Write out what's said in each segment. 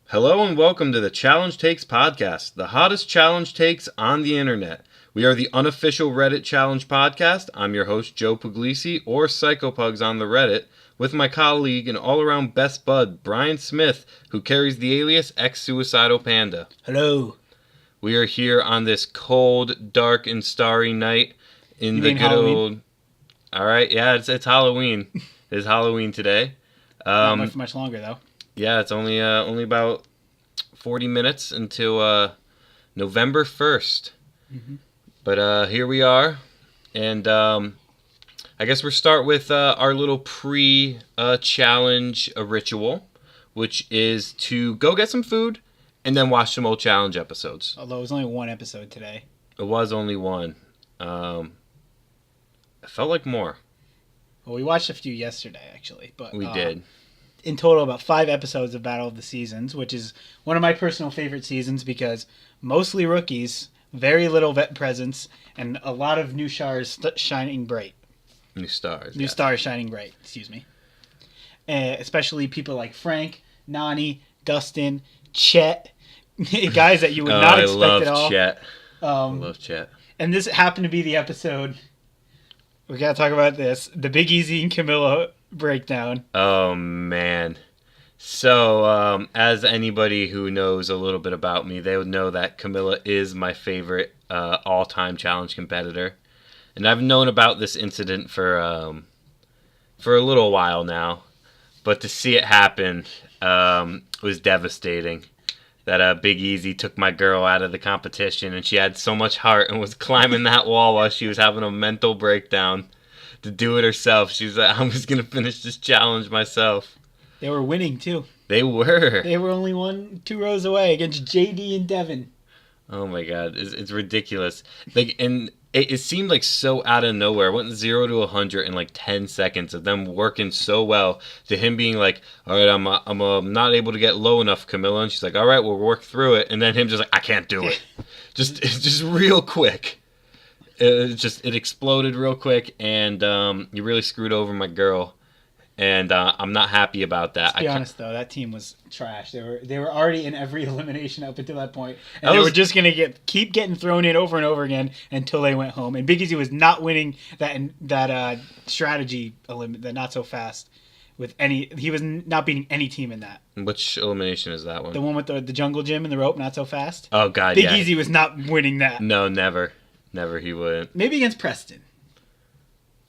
Hello and welcome to the Challenge Takes podcast, the hottest challenge takes on the internet. We are the unofficial Reddit Challenge podcast. I'm your host, Joe Puglisi, or Psychopugs on the Reddit, with my colleague and all-around best bud, Brian Smith, who carries the alias ex-Suicidal Panda. Hello. We are here on this cold, dark, and starry night in the good Halloween? old... Alright, yeah, it's Halloween. It's Halloween today. Not much longer, though. Yeah, it's only about 40 minutes until November 1st. Mm-hmm. But here we are. And I guess we'll start with our little pre-challenge ritual, which is to go get some food and then watch some old challenge episodes. Although it was only one episode today. It was only one. It felt like more. Well, we watched a few yesterday, actually. But We did. In total, about 5 episodes of Battle of the Seasons, which is one of my personal favorite seasons because mostly rookies, very little vet presence, and a lot of new stars shining bright. New stars. New stars shining bright, excuse me. Especially people like Frank, Nani, Dustin, Chet, guys that you would not expect at all. Chet. I love Chet. And this happened to be the episode. We gotta talk about this. The Big Easy and Camilla breakdown. Oh, man. So, as anybody who knows a little bit about me, they would know that Camilla is my favorite all-time challenge competitor. And I've known about this incident for a little while now. But to see it happen was devastating. That Big Easy took my girl out of the competition, and she had so much heart and was climbing that wall while she was having a mental breakdown to do it herself. She was like, I'm just going to finish this challenge myself. They were winning, too. They were. They were only 2 rows away against JD and Devin. Oh, my God. It's ridiculous. And it seemed like so out of nowhere. It went 0 to 100 in like 10 seconds of them working so well to him being like, all right, I'm not able to get low enough, Camilla. And she's like, all right, we'll work through it. And then him just like, I can't do it. just real quick. It exploded real quick, and you really screwed over my girl. And I'm not happy about that. Let's be honest, though, that team was trash. They were already in every elimination up until that point, and they were just gonna keep getting thrown in over and over again until they went home. And Big Easy was not winning that strategy the not so fast with any. He was not beating any team in that. Which elimination is that one? The one with the jungle gym and the rope, not so fast. Oh God, Big Easy was not winning that. No, never he wouldn't. Maybe against Preston.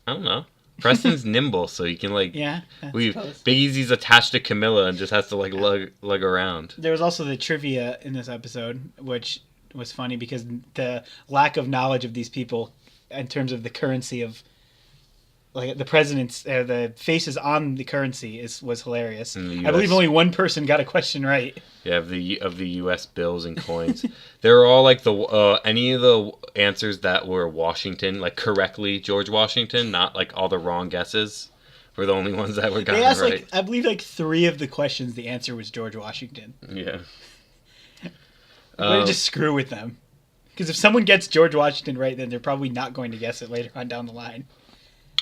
I don't know. Preston's nimble, so you can Big Easy's attached to Camilla and just has to lug around. There was also the trivia in this episode, which was funny because the lack of knowledge of these people in terms of the currency of the president's the faces on the currency was hilarious. I believe only one person got a question right. Yeah, of the U.S. bills and coins. They were all like any of the answers that were Washington, like correctly George Washington, not like all the wrong guesses were the only ones that were gotten they asked, right. I believe 3 of the questions the answer was George Washington. Yeah. Way to just screw with them. Because if someone gets George Washington right, then they're probably not going to guess it later on down the line.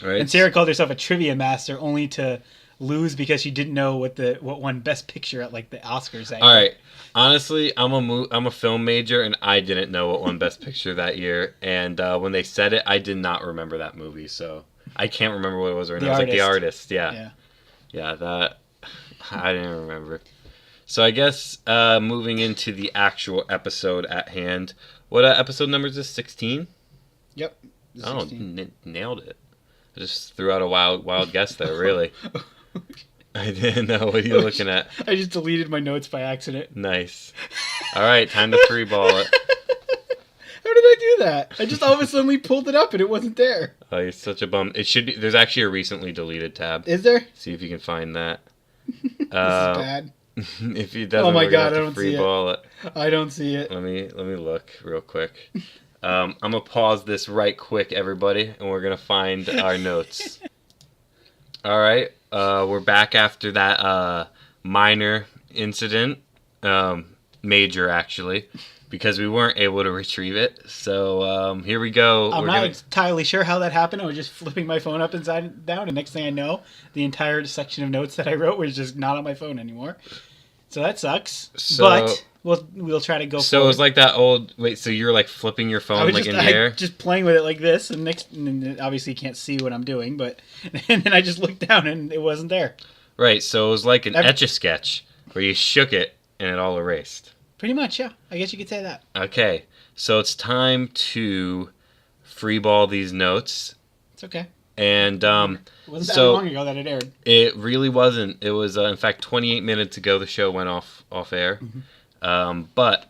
Right. And Sarah called herself a trivia master only to lose because she didn't know what won Best Picture at the Oscars. All right, honestly, I'm a film major and I didn't know what won Best Picture that year. And when they said it, I did not remember that movie, so I can't remember what it was right now. It was like The Artist. Yeah. That I didn't remember. So I guess moving into the actual episode at hand. What episode number is this? 16? Yep. 16. Oh, nailed it. I just threw out a wild guess there, really. I didn't know. What are you looking at? I just deleted my notes by accident. Nice. All right, time to free-ball it. How did I do that? I just all of a sudden pulled it up and it wasn't there. Oh, you're such a bum. It should be. There's actually a recently deleted tab. Is there? See if you can find that. This is bad. If he doesn't, oh my we're God, gonna I have to don't see free-ball it. I don't see it. Let me look real quick. I'm going to pause this right quick, everybody, and we're going to find our notes. All right. We're back after that minor incident. Major, actually, because we weren't able to retrieve it. So here we go. I'm not entirely sure how that happened. I was just flipping my phone up and down, and next thing I know, the entire section of notes that I wrote was just not on my phone anymore. So that sucks. So, but we'll try to go. So it was like that old. Wait, so you're like flipping your phone like in the air? Just playing with it like this, and obviously you can't see what I'm doing, but and then I just looked down and it wasn't there. Right. So it was like an Etch-a-Sketch where you shook it and it all erased. Pretty much, yeah. I guess you could say that. Okay. So it's time to freeball these notes. It's okay. And it wasn't that long ago that it aired. It really wasn't. It was in fact 28 minutes ago the show went off air. Mm-hmm. But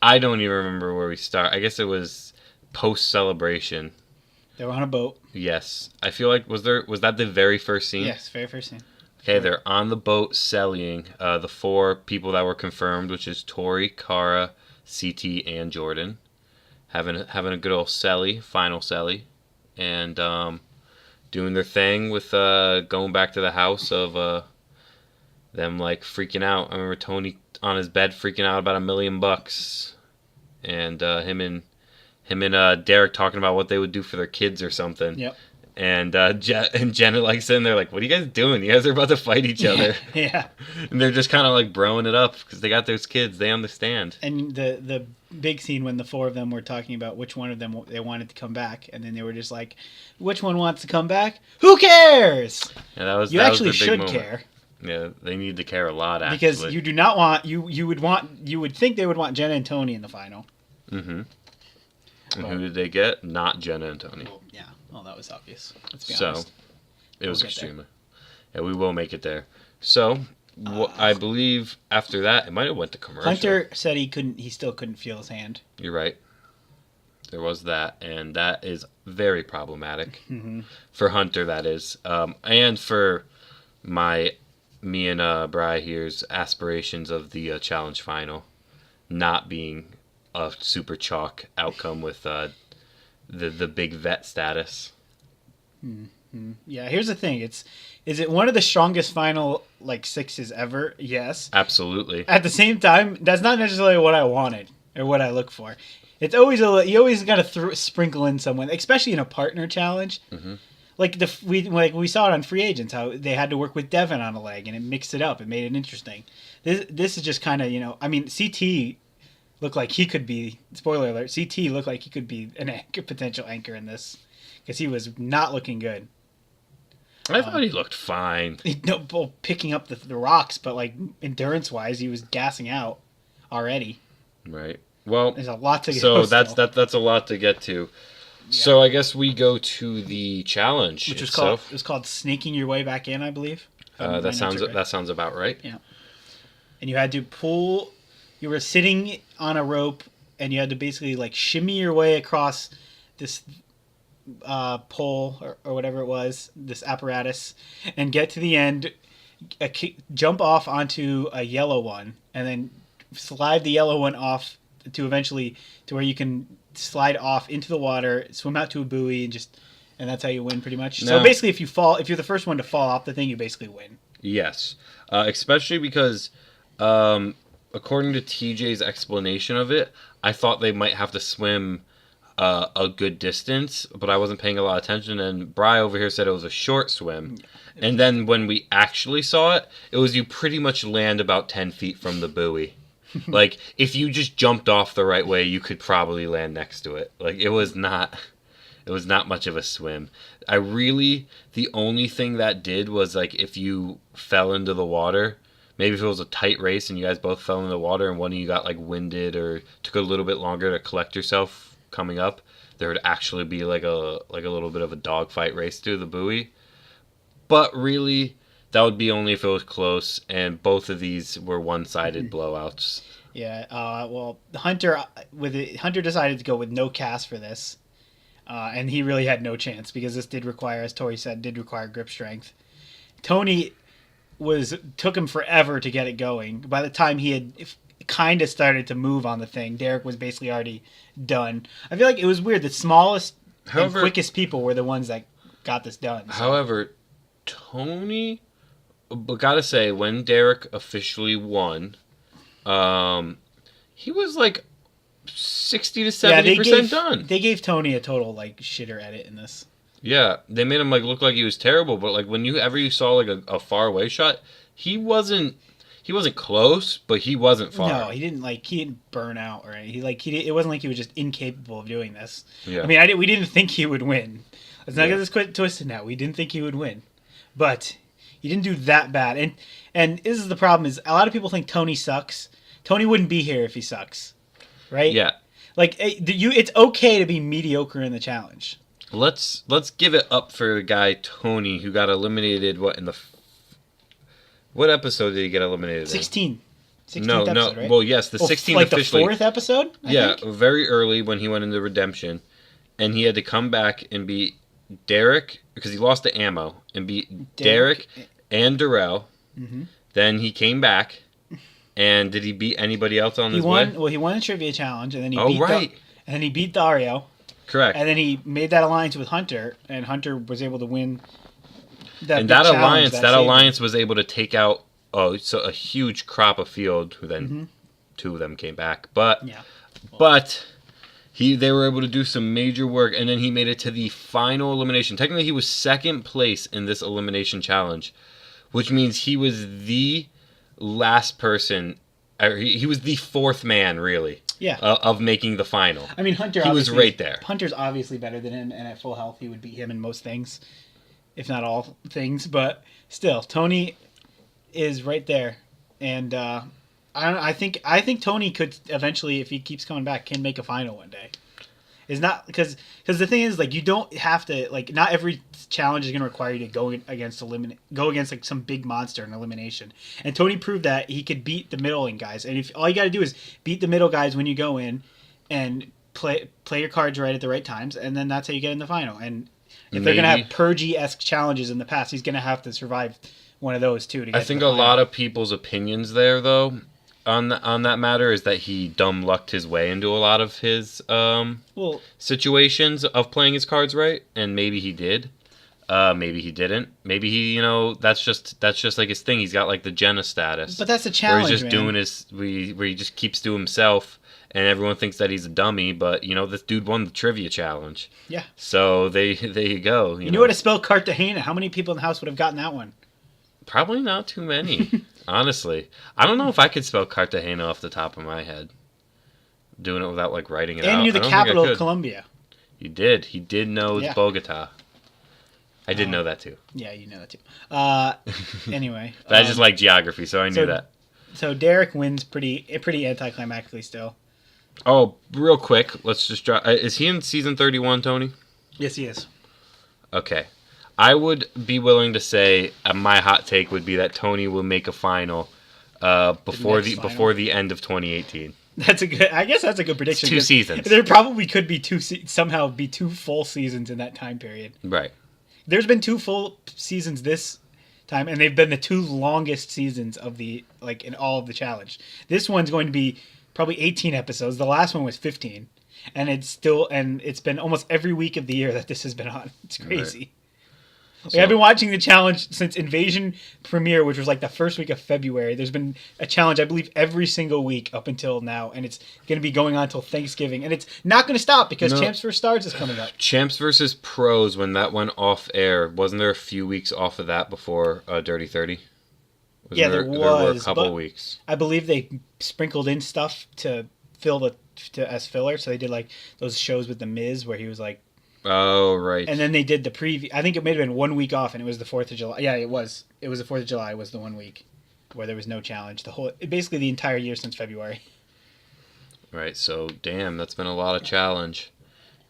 I don't even remember where we start. I guess it was post celebration. They were on a boat. Yes, I feel like was that the very first scene? Yes, very first scene. Okay, they're on the boat selling. The 4 people that were confirmed, which is Tori, Kara, CT, and Jordan, having a good old final celly, and doing their thing with going back to the house of them like freaking out. I remember Tony on his bed freaking out about $1 million, and him and Derek talking about what they would do for their kids or something. Yep. And Jenna like sitting there like, what are you guys doing? You guys are about to fight each other. Yeah. And they're just kind of like broing it up because they got those kids. They understand. And the big scene when the 4 of them were talking about which one of them they wanted to come back, and then they were just like, which one wants to come back? Who cares? Yeah, you actually should care. Yeah, they need to care a lot actually. Because you do not want you would think they would want Jenna and Tony in the final. Mm-hmm. And who did they get? Not Jenna and Tony. Well, yeah. Well, that was obvious. Let's be honest. It was extremely. Yeah, we will make it there. So, I believe after that, it might have went to commercial. Hunter said he still couldn't feel his hand. You're right. There was that, and that is very problematic. Mm-hmm. For Hunter, that is. And for me and Bri here's aspirations of the challenge final not being a super chalk outcome with the big vet status. Mm-hmm. Yeah, here's the thing. Is it one of the strongest final like 6s ever? Yes. Absolutely. At the same time, that's not necessarily what I wanted or what I look for. It's always you always got to sprinkle in someone, especially in a partner challenge. Mm-hmm. Like we saw it on Free Agents, how they had to work with Devin on a leg, and it mixed it up. It made it interesting. This is just kind of, I mean, CT looked like he could be, spoiler alert, CT looked like he could be a potential anchor in this, because he was not looking good. I thought he looked fine. Picking up the rocks, but like endurance-wise, he was gassing out already. Right. Well, there's a lot to get to. So that's a lot to get to. Yeah. So I guess we go to the challenge, which was called snaking your way back in, I believe. That sounds about right. Yeah. And you had to pull. You were sitting on a rope, and you had to basically like shimmy your way across this pole or whatever it was, this apparatus, and get to the end. Jump off onto a yellow one, and then slide the yellow one off to eventually to where you can slide off into the water, swim out to a buoy, and that's how you win pretty much. So basically, if you're the first one to fall off the thing, you basically win. Yes, especially because according to TJ's explanation of it, I thought they might have to swim a good distance, but I wasn't paying a lot of attention. And Bri over here said it was a short swim. Yeah, and then when we actually saw it, it was you pretty much land about 10 feet from the buoy. Like, if you just jumped off the right way, you could probably land next to it. Like, it was not much of a swim. The only thing that did was, like, if you fell into the water, maybe if it was a tight race and you guys both fell in the water and one of you got, like, winded or took a little bit longer to collect yourself coming up, there would actually be, like a little bit of a dogfight race through the buoy. But really, that would be only if it was close, and both of these were one-sided blowouts. Yeah, well, Hunter decided to go with no cast for this, and he really had no chance because this did require, as Tori said, grip strength. Tony took him forever to get it going. By the time he had kind of started to move on the thing, Derek was basically already done. I feel like it was weird. The smallest and quickest people were the ones that got this done. So. However, Tony, but gotta say, when Derek officially won, he was like 60 to 70% done. They gave Tony a total like shitter edit in this. Yeah, they made him like look like he was terrible, but like when you saw like a far away shot, he wasn't he wasn't close, but he wasn't far. No, he didn't burn out or anything. It wasn't like he was just incapable of doing this. Yeah. I mean, we didn't think he would win. Let's not Yeah. get this twisted now. We didn't think he would win, but he didn't do that bad. And this is the problem: is a lot of people think Tony sucks. Tony wouldn't be here if he sucks, right? Yeah. Like it's okay to be mediocre in the challenge. Let's give it up for the guy Tony who got eliminated. What episode did he get eliminated in? 16. 16th No, episode, right? Well, yes, the 16th like officially. the 4th episode? I think? Very early when he went into redemption, and he had to come back and beat Derek because he lost to Ammo and beat Derek and Darrell. Mm-hmm. Then he came back, and did he beat anybody else on his way? way? Well, he won the trivia challenge, and then he and then he beat Dario. Correct. And then he made that alliance with Hunter, and Hunter was able to win. That alliance was able to take out a huge crop of field. Who then two of them came back, but they were able to do some major work, and then he made it to the final elimination. Technically, he was second place in this elimination challenge, which means he was the last person. He was the fourth man, really. Yeah. Of making the final. I mean, Hunter. He was right there. Hunter's obviously better than him, and at full health, he would beat him in most things, if not all things. But still, Tony is right there, and I think Tony could eventually, if he keeps coming back, can make a final one day. Is not because the thing is, like, you don't have to, like, not every challenge is going to require you to go against like some big monster in elimination. And Tony proved that he could beat the middling guys. And if all you got to do is beat the middle guys when you go in, and play your cards right at the right times, and then that's how you get in the final. And if they're going to have Purgy-esque challenges in the past, he's going to have to survive one of those too. I think a lot of people's opinions there, though, on that matter is that he dumb lucked his way into a lot of his situations of playing his cards right, and maybe he did, maybe he didn't, maybe he that's just like his thing. He's got like the Jenna status, but that's a challenge. Where he's just doing where he just keeps to himself, and everyone thinks that he's a dummy. But this dude won the trivia challenge. Yeah. So there you go. You knew how to spell Cartagena. How many people in the house would have gotten that one? Probably not too many. Honestly, I don't know if I could spell Cartagena off the top of my head. Doing it without like writing it out. And you're the capital of Colombia. He did. He did know it's Bogota. I did know that too. Yeah, you know that too. Anyway, but I just like geography, so I knew that. So Derek wins pretty anticlimactically still. Oh, real quick, let's just drop. Is he in season 31, Tony? Yes, he is. Okay. I would be willing to say my hot take would be that Tony will make a final before the end of 2018. I guess that's a good prediction. 2 seasons. There probably could be two full seasons in that time period. Right. There's been 2 full seasons this time, and they've been the 2 longest seasons of in all of the challenge. This one's going to be probably 18 episodes. The last one was 15, and it's been almost every week of the year that this has been on. It's crazy. Right. I've been watching the challenge since Invasion premiere, which was like the first week of February. There's been a challenge, I believe, every single week up until now, and it's going to be going on until Thanksgiving. And it's not going to stop because Champs vs. Stars is coming up. Champs vs. Pros, when that went off air, wasn't there a few weeks off of that before Dirty 30? There were a couple weeks. I believe they sprinkled in stuff to as filler. So they did like those shows with The Miz where he was like, oh, right. And then they did the preview. I think it may have been 1 week off, and it was the 4th of July. Yeah, it was. It was the 4th of July was the 1 week where there was no challenge. Basically the entire year since February. Right, so damn, that's been a lot of challenge.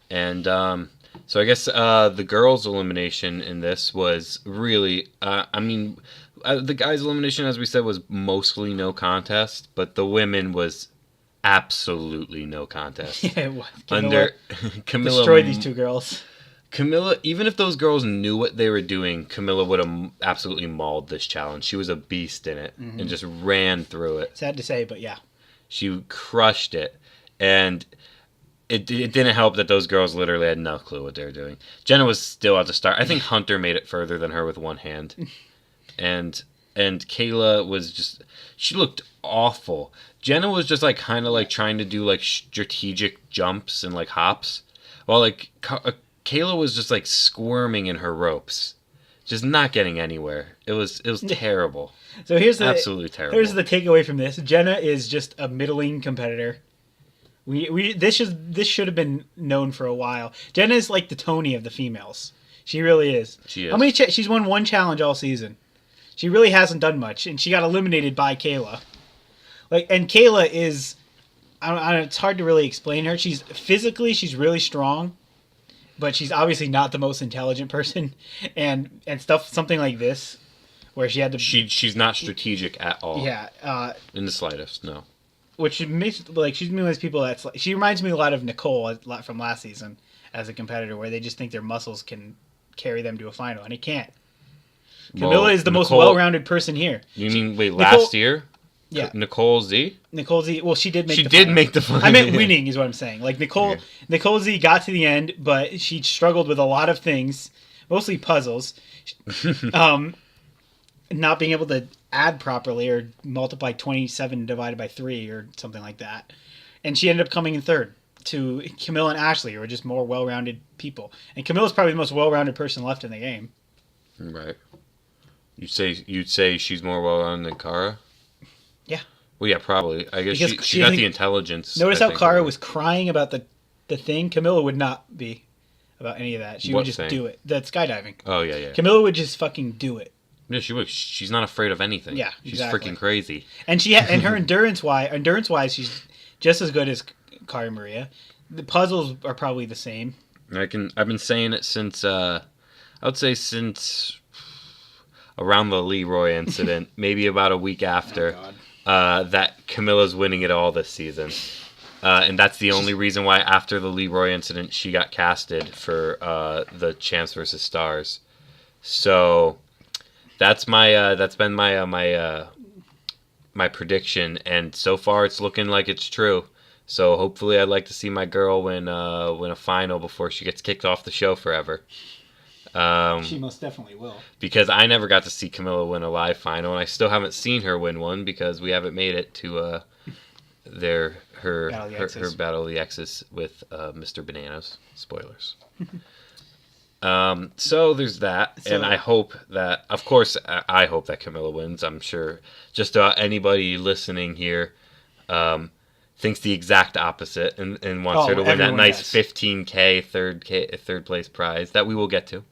And so I guess the girls' elimination in this was really, the guys' elimination, as we said, was mostly no contest, but the women was absolutely no contest. Yeah, it was. Camilla destroyed these 2 girls. Camilla, even if those girls knew what they were doing, Camilla would have absolutely mauled this challenge. She was a beast in it and just ran through it. Sad to say, but yeah. She crushed it. And it didn't help that those girls literally had no clue what they were doing. Jenna was still at the start. I think Hunter made it further than her with one hand. And Kayla was just... She looked awful. Jenna was just like kind of like trying to do like strategic jumps and like hops, while like Kayla was just like squirming in her ropes. just not getting anywhere. It was terrible. So here's the absolutely terrible. Here's the takeaway from this. Jenna is just a middling competitor. This should have been known for a while. Jenna is like the Tony of the females. She really is. She is. How many? She's won one challenge all season. She really hasn't done much, and she got eliminated by Kayla. And Kayla is, it's hard to really explain her. She's really strong, but she's obviously not the most intelligent person, and something like this, where she had to. She's not strategic at all. Yeah. In the slightest, no. Which makes she's one of those people she reminds me a lot of Nicole from last season as a competitor, where they just think their muscles can carry them to a final, and it can't. Camilla is the most well-rounded person here. You mean last year? Yeah, Nicole Z. Nicole Z. Well, she did make. The final. I meant winning is what I'm saying. Like Nicole Z got to the end, but she struggled with a lot of things, mostly puzzles. Not being able to add properly or multiply 27 divided by 3 or something like that. And she ended up coming in third to Camilla and Ashley, who are just more well-rounded people. And Camilla's probably the most well-rounded person left in the game. Right. You'd say she's more well-rounded than Cara? Yeah. Well, yeah, probably. I guess she got the intelligence. Notice how Cara was crying about the thing? Camilla would not be about any of that. She would just do it. The skydiving. Oh, yeah. Camilla would just fucking do it. Yeah, she would. She's not afraid of anything. Yeah, she's freaking crazy. And and her endurance wise, she's just as good as Cara Maria. The puzzles are probably the same. I've been saying it since I would say since around the Leroy incident, maybe about a week after, that Camilla's winning it all this season. And that's the only reason why after the Leroy incident she got casted for the Champs vs. Stars. So that's been my prediction, and so far it's looking like it's true. So hopefully I'd like to see my girl win a final before she gets kicked off the show forever. She most definitely will. Because I never got to see Camilla win a live final, and I still haven't seen her win one because we haven't made it to her Battle of the Exes with Mr. Bananas. Spoilers. So there's that, and I hope that, of course, I hope that Camilla wins. I'm sure just about anybody listening here thinks the exact opposite and wants her to win that nice $15K third place prize that we will get to.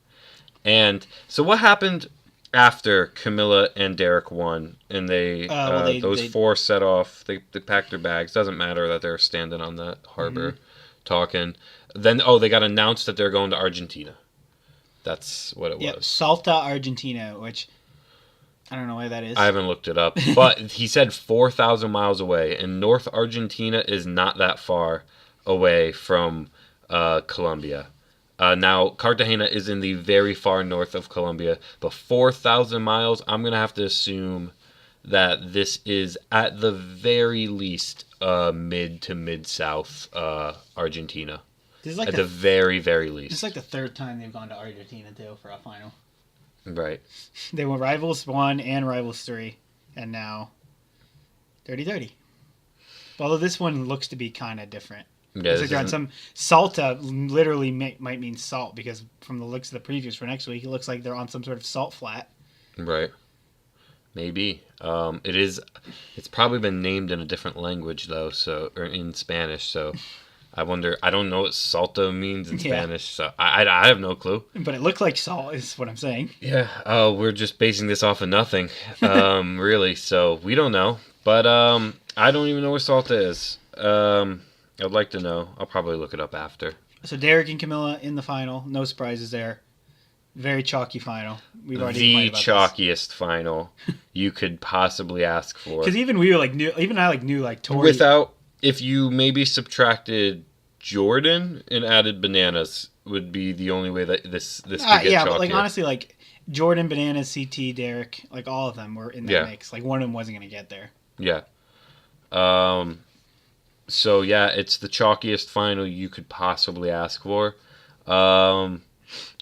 And so what happened after Camilla and Derek won, and those four set off, they packed their bags. Doesn't matter that they're standing on the harbor talking. Then they got announced that they're going to Argentina. That's what it was. Salta, Argentina, which I don't know where that is. I haven't looked it up. But he said 4,000 miles away, and North Argentina is not that far away from Colombia. Now, Cartagena is in the very far north of Colombia, but 4,000 miles, I'm going to have to assume that this is at the very least mid to mid-south Argentina. At the very, very least. It's like the third time they've gone to Argentina, too, for a final. Right. They were Rivals 1 and Rivals 3, and now 30-30. Although this one looks to be kind of different. Yeah, like they're on some Salta literally might mean salt, because from the looks of the previews for next week, it looks like they're on some sort of salt flat. Right. Maybe. It's probably been named in a different language, though, or in Spanish, so... I wonder. I don't know what salta means in Spanish, so I have no clue. But it looked like salt, is what I'm saying. Yeah. We're just basing this off of nothing, really. So we don't know. But I don't even know where salta is. I'd like to know. I'll probably look it up after. So Derek and Camilla in the final. No surprises there. Very chalky final. We've already the chalkiest final you could possibly ask for. Because even we were knew Tori. If you maybe subtracted Jordan and added Bananas, would be the only way that this could get chalkier. But honestly, Jordan, Bananas, CT, Derek, all of them were in that mix. One of them wasn't going to get there. Yeah. So yeah, it's the chalkiest final you could possibly ask for. I'm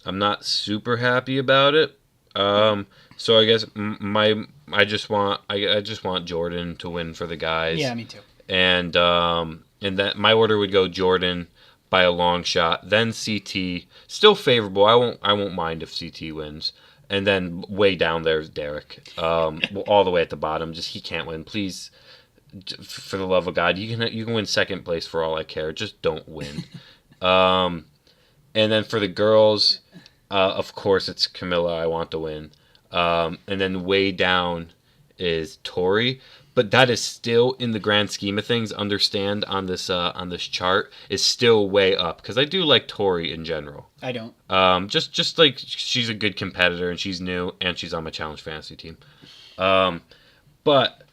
not super happy about it. So I guess I just want Jordan to win for the guys. Yeah, me too. And that my order would go Jordan by a long shot, then CT. Still favorable. I won't mind if CT wins, And then way down there's Derek, all the way at the bottom. Just he can't win. Please, for the love of God, you can win second place for all I care. Just don't win. And then for the girls, of course it's Camilla. I want to win. And then way down is Tori. But that is still, in the grand scheme of things, understand on this chart, is still way up. Because I do like Tori in general. I don't. Just like she's a good competitor and she's new and she's on my challenge fantasy team. But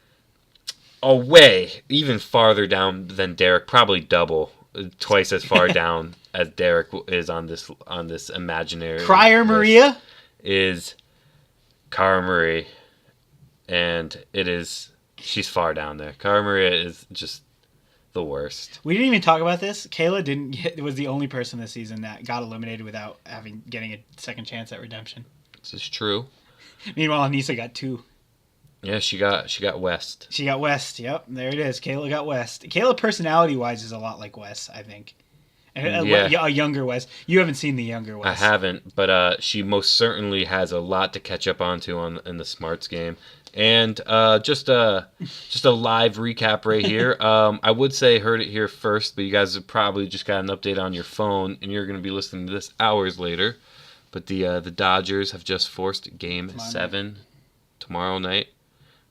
away, even farther down than Derek, probably double, twice as far down as Derek is on this imaginary. Crier Maria is Cara Marie, and she's far down there. Cara Maria is just the worst. We didn't even talk about this. Kayla was the only person this season that got eliminated without getting a second chance at redemption. This is true. Meanwhile, Anissa got 2. Yeah, she got West. She got West. Yep, there it is. Kayla got West. Kayla, personality-wise, is a lot like Wes, I think. A younger Wes. You haven't seen the younger Wes. I haven't, but she most certainly has a lot to catch up onto in the smarts game. And just a live recap right here. I would say heard it here first, but you guys have probably just got an update on your phone, and you're going to be listening to this hours later. But the Dodgers have just forced Game 7 tomorrow night.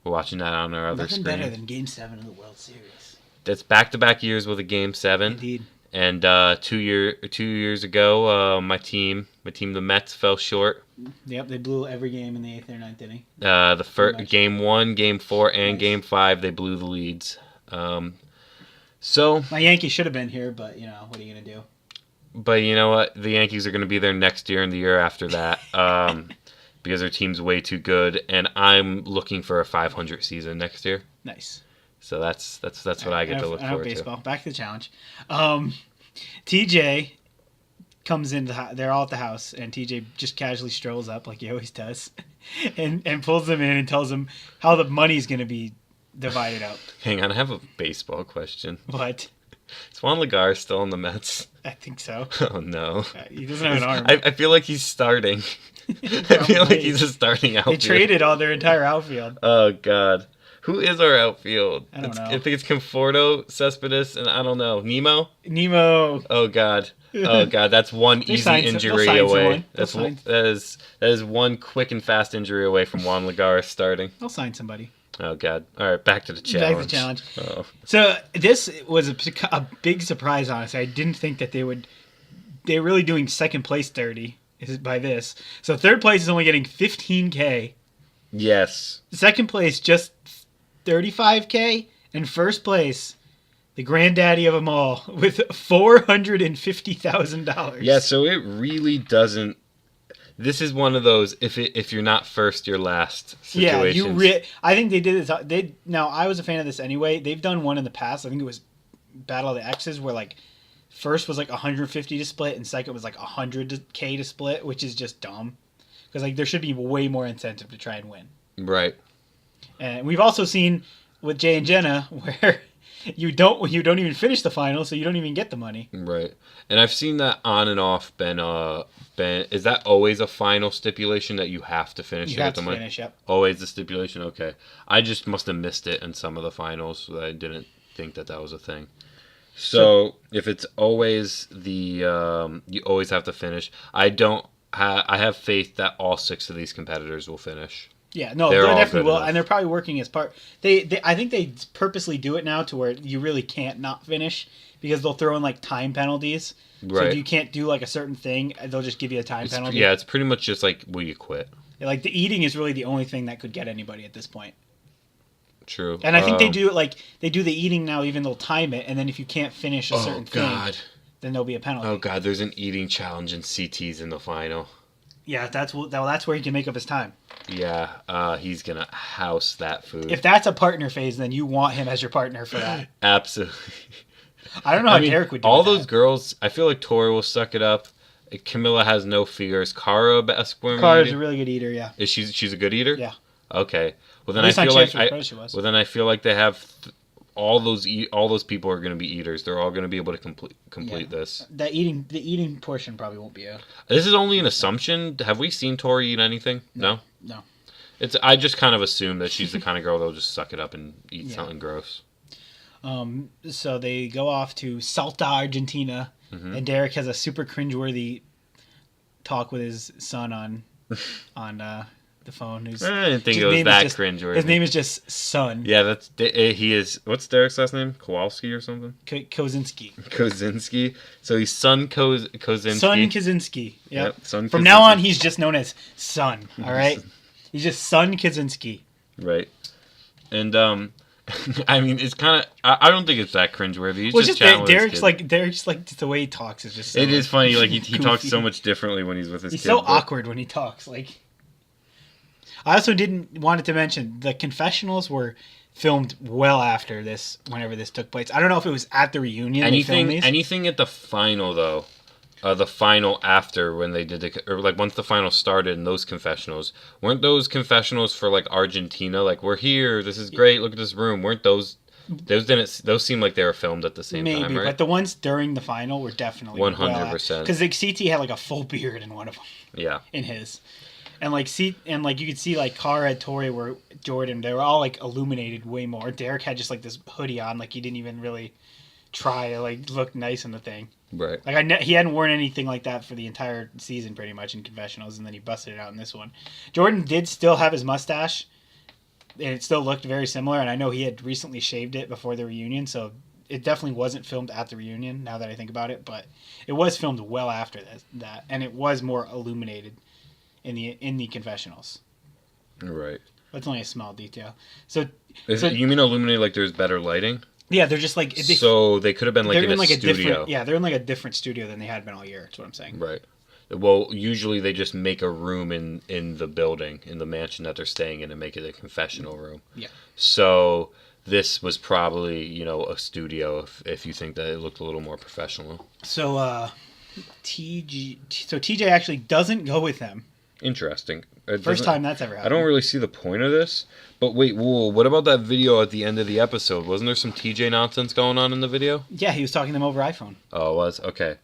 We're watching that on our other screen. Nothing better than Game 7 of the World Series. That's back-to-back years with a Game 7. Indeed. And 2 years ago, my team, the Mets, fell short. Yep, they blew every game in the 8th or 9th inning. The first Game 1, Game 4, and Game 5, they blew the leads. So my Yankees should have been here, but what are you gonna do? But you know what? The Yankees are going to be there next year and the year after that. Because their team's way too good, and I'm looking for a 500 season next year. Nice. So that's what I get to look forward baseball. to. Back to the challenge. TJ comes in. They're all at the house, and TJ just casually strolls up like he always does, and pulls them in and tells them how the money's going to be divided up. Hang on, I have a baseball question. What? Is Juan Lagar still in the Mets? I think so. Oh no. He doesn't have an arm. I feel like he's starting. I feel like he's a starting outfield. They traded all their entire outfield. Oh God. Who is our outfield? I don't know. I think it's Conforto, Cespedes, and I don't know. Nemo? Oh God. Oh God. That's one easy injury away. That is one quick and fast injury away from Juan Lagar starting. They'll sign somebody. Oh God. All right, back to the challenge. Oh. So this was a big surprise, honestly. I didn't think that they're really doing second place dirty by this. So third place is only getting $15K. Yes. Second place just $35K, and first place, the granddaddy of them all, with $450,000. Yeah, so it really doesn't. This is one of those if you're not first, you're last situations. Yeah, I think they did it. Now I was a fan of this anyway. They've done one in the past. I think it was Battle of the X's, where like first was like 150 to split, and second was like 100K to split, which is just dumb. Because like there should be way more incentive to try and win. Right. And we've also seen with Jay and Jenna where you don't even finish the final, so you don't even get the money. Right. And I've seen that on and off. Ben, is that always a final stipulation that you have to finish to get the money? Finish, yep. Always the stipulation. Okay. I just must have missed it in some of the finals. So I didn't think that was a thing. So if it's always you always have to finish. I have faith that all 6 of these competitors will finish. Yeah, no, they definitely will, and they're probably working as part. I think they purposely do it now to where you really can't not finish because they'll throw in like time penalties. Right. So if you can't do like a certain thing, they'll just give you a time penalty. Yeah, it's pretty much just like, will you quit? Like the eating is really the only thing that could get anybody at this point. True. And I think they do it like they do the eating now. Even they'll time it, and then if you can't finish a certain thing, then there'll be a penalty. Oh God, there's an eating challenge in CT's in the final. Yeah, that's where he can make up his time. Yeah, he's going to house that food. If that's a partner phase, then you want him as your partner for that. Absolutely. I don't know how Derek would do all those girls, I feel like Tori will suck it up. Camilla has no fears. Cara is a really good eater, yeah. She's a good eater? Yeah. Okay. Well then I feel like they have all those people are going to be eaters. They're all going to be able to complete this. The eating portion probably won't be a. This is only an assumption. Have we seen Tori eat anything? No. I just kind of assume that she's the kind of girl that'll just suck it up and eat something gross. So they go off to Salta, Argentina, and Derek has a super cringeworthy talk with his son on the phone. I didn't think it was that cringeworthy. His name is just Son. Yeah, he is. What's Derek's last name? Kowalski or something? Kozinski. So he's Son Kozinski. Son Kozinski. Yep. Son From Kozinski. now on, he's just known as Son. All right. He's just Son Kozinski. Right. And I mean, it's kind of. I don't think it's that cringeworthy. He's just chatting with his kid. Derek's like the way he talks is just. So, it is funny. Like he talks so much differently when he's with his kid. He's so awkward when he talks. Like. I also wanted to mention the confessionals were filmed well after this, whenever this took place. I don't know if it was at the reunion. Anything at the final though, the final after when they did or like once the final started and those confessionals weren't those confessionals for like Argentina, like we're here, this is great, look at this room. Weren't those seemed like they were filmed at the same time, right? But the ones during the final were definitely 100%. Because like CT had like a full beard in one of them. Yeah. In his. And like you could see like Cara and Tori were Jordan. They were all like illuminated way more. Derek had just like this hoodie on, like he didn't even really try to like look nice in the thing. Right. Like he hadn't worn anything like that for the entire season, pretty much in confessionals, and then he busted it out in this one. Jordan did still have his mustache, and it still looked very similar. And I know he had recently shaved it before the reunion, so it definitely wasn't filmed at the reunion. Now that I think about it, but it was filmed well after that, and it was more illuminated. In the confessionals, right? That's only a small detail. You mean illuminated like there's better lighting? Yeah, they're just like so they could have been like in a studio. They're in like a different studio than they had been all year. That's what I'm saying. Right. Well, usually they just make a room in the building, in the mansion that they're staying in, and make it a confessional room. Yeah. So this was probably a studio if you think that it looked a little more professional. So TJ actually doesn't go with them. Interesting. First time that's ever happened. I don't really see the point of this. But wait, whoa, what about that video at the end of the episode? Wasn't there some TJ nonsense going on in the video? Yeah, he was talking to them over iPhone. Oh, it was? Okay.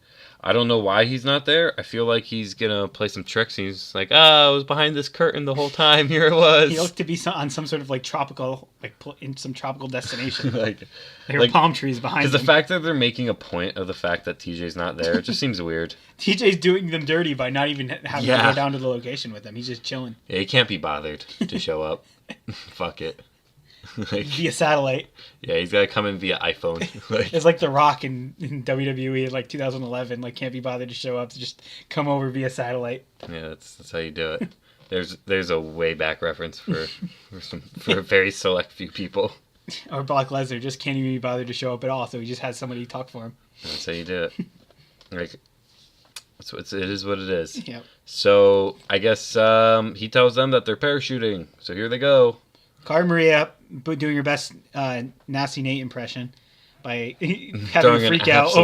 I don't know why he's not there. I feel like he's going to play some tricks. He's like, I was behind this curtain the whole time. Here it was. He looked to be on some sort of like tropical, like in some tropical destination. There were palm trees behind him. Because the fact that they're making a point of the fact that TJ's not there, it just seems weird. TJ's doing them dirty by not even having to go down to the location with them. He's just chilling. Yeah, he can't be bothered to show up. Fuck it. Via satellite. Yeah, he's got to come in via iPhone. It's like The Rock in WWE in like 2011. Like, can't be bothered to show up to just come over via satellite. Yeah, that's how you do it. There's a way back reference for a very select few people. Or Brock Lesnar just can't even be bothered to show up at all, so he just has somebody talk for him. That's how you do it. Like, it is what it is. Yeah. So I guess he tells them that they're parachuting. So here they go. Cara Maria doing her best Nasty Nate impression by having a freak out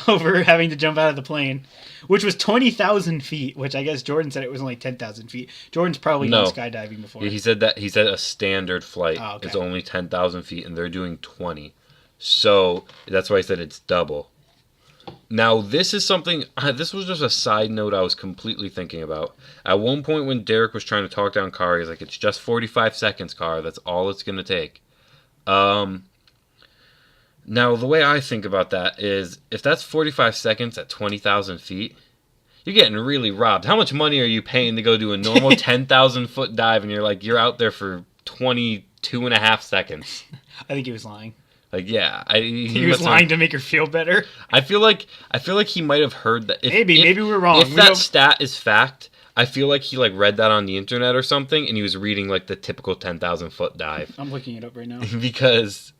over having to jump out of the plane, which was 20,000 feet, which I guess Jordan said it was only 10,000 feet. Jordan's probably gone skydiving before. He said a standard flight is only 10,000 feet, and they're doing 20. So that's why I said it's double. Now, this is something, this was just a side note I was completely thinking about. At one point when Derek was trying to talk down Cara, he's like, it's just 45 seconds, Cara. That's all it's going to take. Now, the way I think about that is, if that's 45 seconds at 20,000 feet, you're getting really robbed. How much money are you paying to go do a normal 10,000 foot dive, and you're out there for 22 and a half seconds? I think he was lying. Like, yeah, he was lying to make her feel better. I feel like he might have heard that. Maybe we're wrong. If that stat is fact, I feel like he read that on the internet or something, and he was reading the typical 10,000 foot dive. I'm looking it up right now. Because,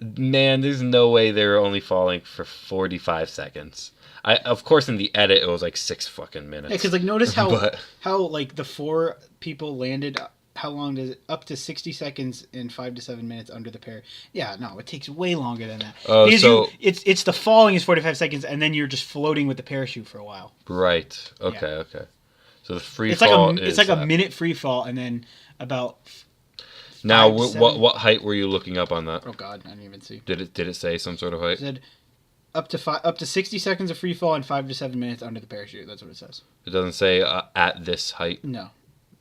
man, there's no way they were only falling for 45 seconds. Of course, in the edit, it was 6 fucking minutes. Yeah, because notice how the 4 people landed. How long does it? Up to 60 seconds and 5 to 7 minutes under the parachute. Yeah, no, it takes way longer than that. It's the falling is 45 seconds, and then you're just floating with the parachute for a while. Right. Okay. Okay. So the free it's fall it's a minute free fall, and then about Now, 5 to 7. what height were you looking up on that? Oh God, I didn't even see. Did it say some sort of height? It said up to 60 seconds of free fall and 5 to 7 minutes under the parachute. That's what it says. It doesn't say at this height. No.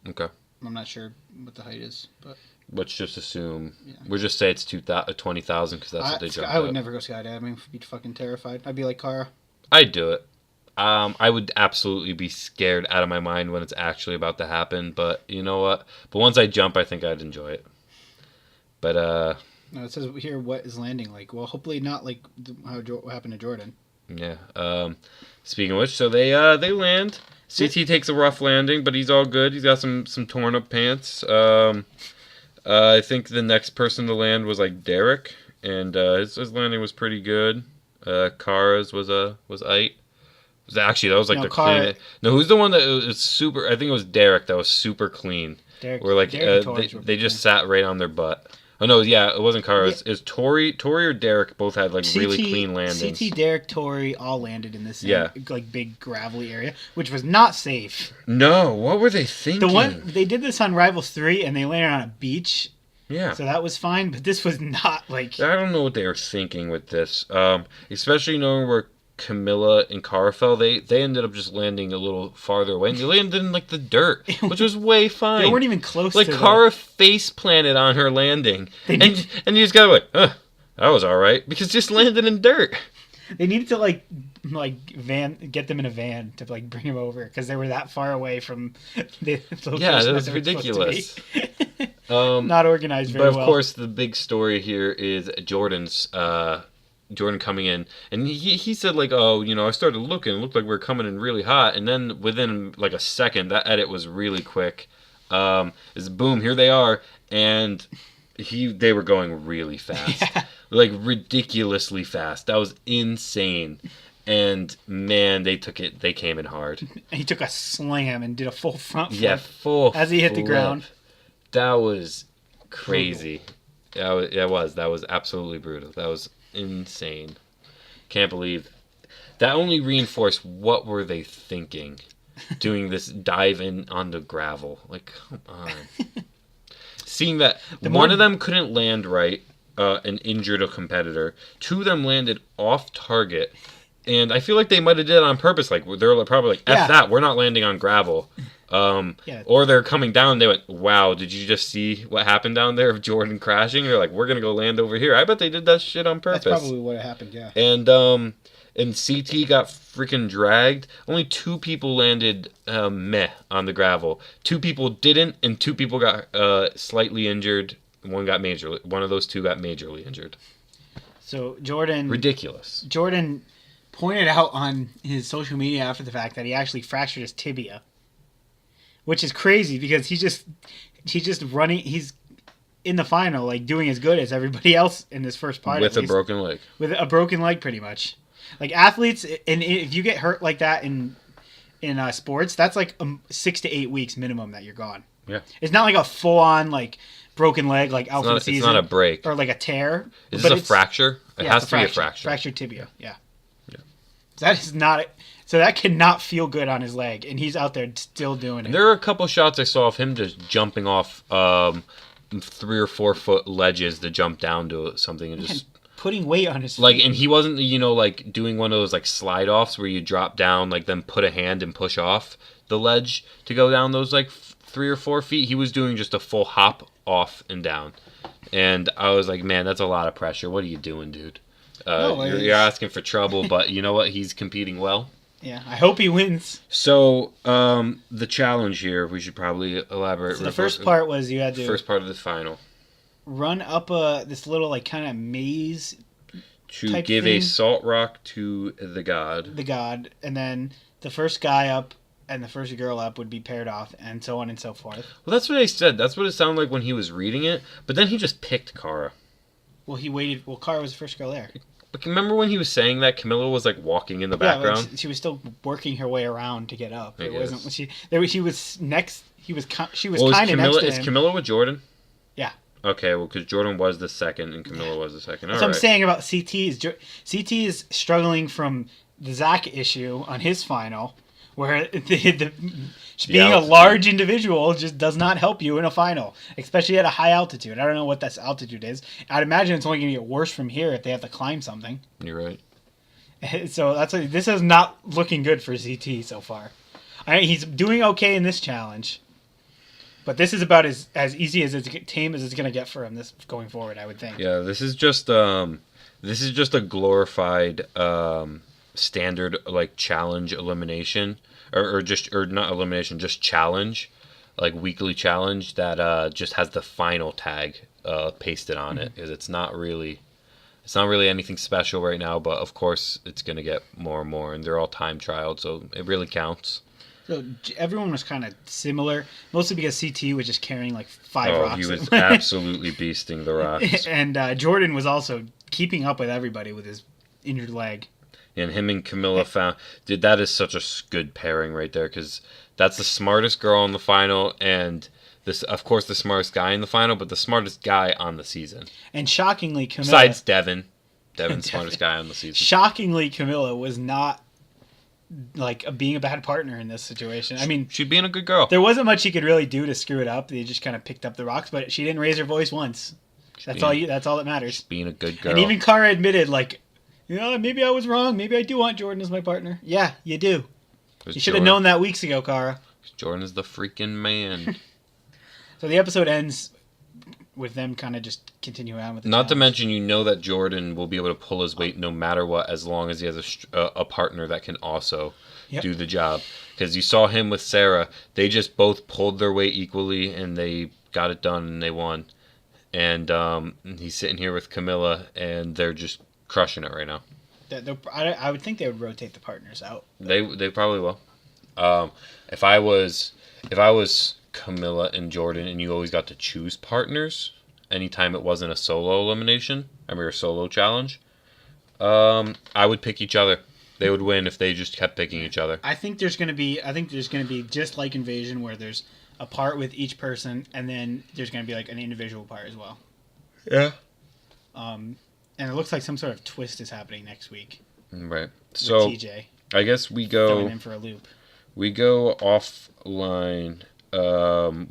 Okay. I'm not sure what the height is, but Let's just assume. Yeah. We'll just say it's 20,000 because that's what they jumped I would up. never go skydiving. I'd be fucking terrified. I'd be like Kara. I'd do it. I would absolutely be scared out of my mind when it's actually about to happen. But you know what? But once I jump, I think I'd enjoy it. But No, it says here what is landing like. Well, hopefully not like what happened to Jordan. yeah. Speaking of which, so they land. CT takes a rough landing, but he's all good. He's got some torn up pants. I think the next person to land was like Derek, and his landing was pretty good. Kara's was Ite. That was like No, the Kara- cleanest. No, who's the one that was super? I think it was Derek that was super clean. Derek, Where like Derek and Torres were they just clean. sat right on their butt. Oh no, yeah, it wasn't Kara. Yeah. It's Tori or Derek both had like really clean landings. CT, Derek, Tori all landed in this same, Yeah. like big gravelly area, which was not safe. No, what were they thinking? The one they did this on Rivals 3 and they landed on a beach, Yeah. so that was fine. But this was not like I don't know what they were thinking with this. Especially knowing where Camilla and Kara fell, they ended up just landing a little farther away, and they landed in like the dirt, which was way fine. they weren't even close. Like to Kara face planted on her landing, They and need- and you just gotta like, that was all right because just landed in dirt. They needed to like get them in a van to like bring them over because they were that far away from the location Yeah, that was they were supposed to ridiculous. be. Um, Not organized very but of well. course, the big story here is Jordan coming in, and he said like, oh, I started looking, it looked like we were coming in really hot, and then within like a second, that edit was really quick. Is boom, here they are, and they were going really fast, Yeah. like ridiculously fast. That was insane, and man, they came in hard. He took a slam and did a full front flip. Yeah, full as he hit the flip. ground. That was crazy. That was absolutely brutal. That was insane. Can't believe that. Only reinforced what were they thinking, doing this dive in onto gravel. Like, come on. Seeing that one of them couldn't land right and injured a competitor. Two of them landed off target. And I feel like they might have did it on purpose. Like, they're probably like, F that, we're not landing on gravel. Yeah. Or they're coming down and they went, wow, did you just see what happened down there of Jordan crashing? They're like, we're going to go land over here. I bet they did that shit on purpose. That's probably what happened, yeah. And CT got freaking dragged. Only 2 people landed meh on the gravel. 2 people didn't, and 2 people got slightly injured. One of those 2 got majorly injured. So Jordan... Ridiculous. Jordan pointed out on his social media after the fact that he actually fractured his tibia. Which is crazy because he's just running. He's in the final, like doing as good as everybody else in this first part. With a broken leg. With a broken leg, pretty much. Like athletes, and if you get hurt like that in sports, that's like 6 to 8 weeks minimum that you're gone. Yeah. It's not like a full on like broken leg like out for the season. It's not a break. Or like a tear. Is this a fracture? It has to be a fracture. Fractured tibia. Yeah. That is not. So that cannot feel good on his leg, and he's out there still doing it. There are a couple shots I saw of him just jumping off 3 or 4 foot ledges to jump down to something and just putting weight on his like, feet. and he wasn't like doing one of those like slide offs where you drop down like then put a hand and push off the ledge to go down those like 3 or 4 feet. He was doing just a full hop off and down, and I was like, man, that's a lot of pressure. What are you doing, dude? You're asking for trouble, but you know what? He's competing well. Yeah, I hope he wins. So, the challenge here, we should probably elaborate. So the first part was you had to... First part of the final. Run up this little, like, kind of maze To give a salt rock to the god. The god. And then the first guy up and the first girl up would be paired off, and so on and so forth. Well, that's what I said. That's what it sounded like when he was reading it. But then he just picked Kara. Well, he waited... Well, Kara was the first girl there. But remember when he was saying that Camilla was like walking in the background? Yeah, she was still working her way around to get up. I It guess. wasn't she was next. She was kind of Well, next to him. Is Camilla with Jordan? Yeah. Okay, well, because Jordan was the second and Camilla was the second. That's what I'm saying about CT. CT is struggling from the Zach issue on his final, where Just being a large individual just does not help you in a final, especially at a high altitude. I don't know what that altitude is. I'd imagine it's only going to get worse from here if they have to climb something. You're right. So this is not looking good for CT so far. He's doing okay in this challenge, but this is about as easy as tame as it's going to get for him this going forward, I would think. Yeah, this is just a glorified standard like challenge elimination or not elimination, just challenge, like weekly challenge that just has the final tag pasted on it, because it's not really anything special right now, but of course it's going to get more and more, and they're all time trialed, so it really counts. So everyone was kind of similar, mostly because CT was just carrying like 5 rocks. He was absolutely beasting the rocks. And Jordan was also keeping up with everybody with his injured leg. And him and Camilla that is such a good pairing right there, because that's the smartest girl in the final, and this, of course, the smartest guy in the final, but the smartest guy on the season. And shockingly, Camilla... Besides Devin. Devin's smartest guy on the season. Shockingly, Camilla was not like being a bad partner in this situation. I mean, she's being a good girl. There wasn't much she could really do to screw it up. They just kind of picked up the rocks, but she didn't raise her voice once. That's all that matters. She's being a good girl. And even Cara admitted, like, maybe I was wrong. Maybe I do want Jordan as my partner. Yeah, you do. You should have known that weeks ago, Cara. Jordan is the freaking man. So the episode ends with them kind of just continuing on with the Not challenge. to mention, that Jordan will be able to pull his weight no matter what, as long as he has a partner that can also do the job. Because you saw him with Sarah. They just both pulled their weight equally, and they got it done, and they won. And he's sitting here with Camilla, and they're just crushing it right now. I would think they would rotate the partners out. They probably will. If I was Camilla and Jordan, and you always got to choose partners anytime it wasn't a solo elimination, or a solo challenge, I would pick each other. They would win if they just kept picking each other. I think there's gonna be just like Invasion, where there's a part with each person, and then there's gonna be like an individual part as well. Yeah. And it looks like some sort of twist is happening next week. Right. So TJ. I guess we go Throwing him for a loop. We go offline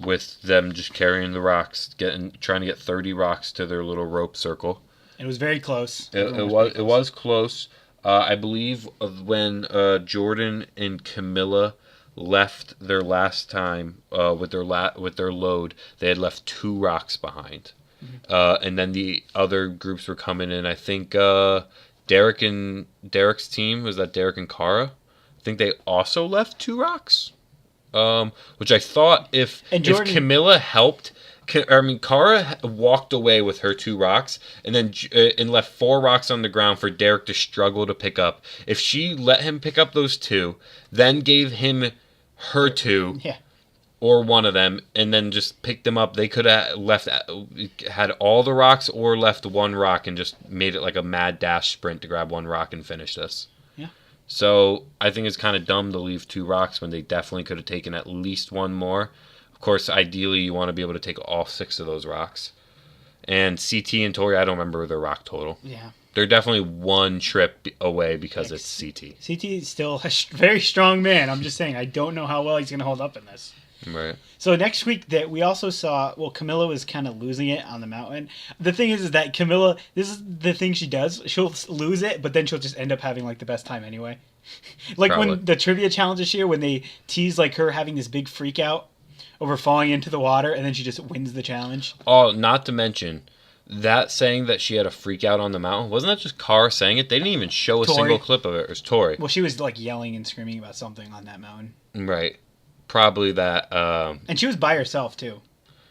with them just carrying the rocks, trying to get 30 rocks to their little rope circle. It was very close. It was close. I believe when Jordan and Camilla left their last time with their load, they had left 2 rocks behind. Mm-hmm. And then the other groups were coming in. I think Derek's team, was that Derek and Cara? I think they also left 2 rocks. Which I thought if Camilla helped, Cara walked away with her 2 rocks and then and left 4 rocks on the ground for Derek to struggle to pick up. If she let him pick up those 2, then gave him her 2, or one of them, and then just picked them up, they could have had all the rocks or left 1 rock and just made it like a mad dash sprint to grab 1 rock and finish this. So I think it's kind of dumb to leave 2 rocks when they definitely could have taken at least 1 more. Of course, ideally, you want to be able to take all 6 of those rocks. And CT and Tori, I don't remember their rock total. Yeah. They're definitely 1 trip away because it's CT. CT is still a very strong man. I'm just saying, I don't know how well he's going to hold up in this. Right. So next week that we also saw, Camilla was kind of losing it on the mountain. The thing is that Camilla, this is the thing she does. She'll lose it, but then she'll just end up having like the best time anyway. Like Probably. When the trivia challenge this year, when they tease like her having this big freak out over falling into the water, and then she just wins the challenge. Oh, not to mention that saying that she had a freak out on the mountain. Wasn't that just Cara saying it? They didn't even show a single clip of it. It was Tori. Well, she was like yelling and screaming about something on that mountain. Right. Probably that. And she was by herself too.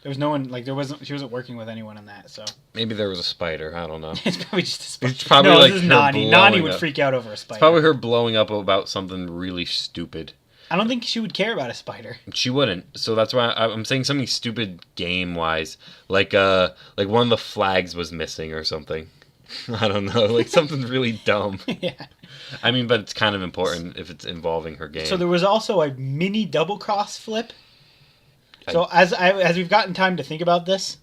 There was no one, like she wasn't working with anyone on that. So maybe there was a spider. I don't know. It's probably just a spider. It's probably like this is Nani. Nani would freak out over a spider. It's probably her blowing up about something really stupid. I don't think she would care about a spider. She wouldn't. So that's why I'm saying something stupid game wise, like one of the flags was missing or something. I don't know, like something really dumb. Yeah. I mean, but it's kind of important if it's involving her game. So there was also a mini double cross flip. So as we've gotten time to think about this,